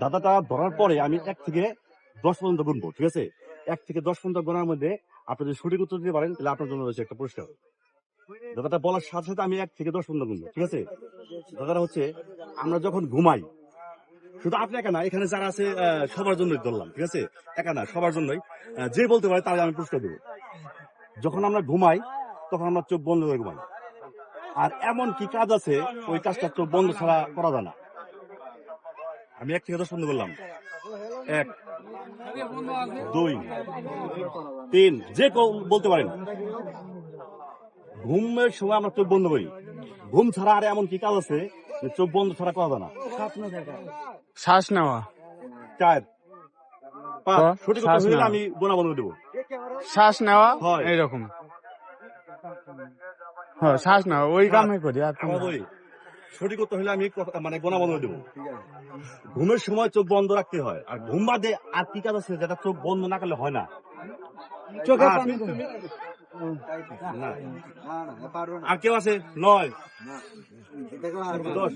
দাদাটা ধরার পরে আমি 1 থেকে 10 পর্যন্ত গুনবো, ঠিক আছে? 1 থেকে 10 পর্যন্ত গোনার মধ্যে আপনি যদি সঠিক উত্তর দিতে পারেন তাহলে আপনার জন্য রয়েছে একটা পুরস্কার। দাদাটা বলার সাথে সাথে আমি 1 থেকে 10 পর্যন্ত গুনবো, ঠিক আছে? দাদাটা হচ্ছে আমরা যখন ঘুমাই, শুধু আপনি একা না, এখানে যারা আছে সবার জন্যই ধরলাম, ঠিক আছে? একা না, সবার জন্যই। যে বলতে পারে তাহলে আমি পুরস্কার দেবো। যখন আমরা ঘুমাই তখন আমরা চোখ বন্ধ করে ঘুমাই, আর এমন কি কাজ আছে ওই কাজটা চোখ বন্ধ ছাড়া করা যায় না। আমি 1 থেকে 10 পর্যন্ত বললাম, 1, 2, 3, যে কেউ বলতে পারেন। ঘুমের সময় আমরা চোখ বন্ধ করি, ঘুম ছাড়া আর এমন কি কাজ আছে যে চোখ বন্ধ ছাড়া করা যায় না? শ্বাস নেওয়া, 4, 5, সঠিক উত্তর শ্বাস হলে নেওয়া। আমি গোনা বন্ধ দেবো। শ্বাস নেওয়া হয়। এইরকম। হ্যাঁ, শ্বাস নেওয়া ওই কামই করি আর কোনো আমার বলি, সঠিক উত্তর হলে আমি মানে গোনা বন্ধ দেবো। ঘুমের সময় চোখ বন্ধ রাখতে হয়, আর ঘুম বাদে আর কি কাজ আছে যেটা চোখ বন্ধ না করলে হয় না? চোখে আর- পানি না। আর কেউ আছে? 9, 10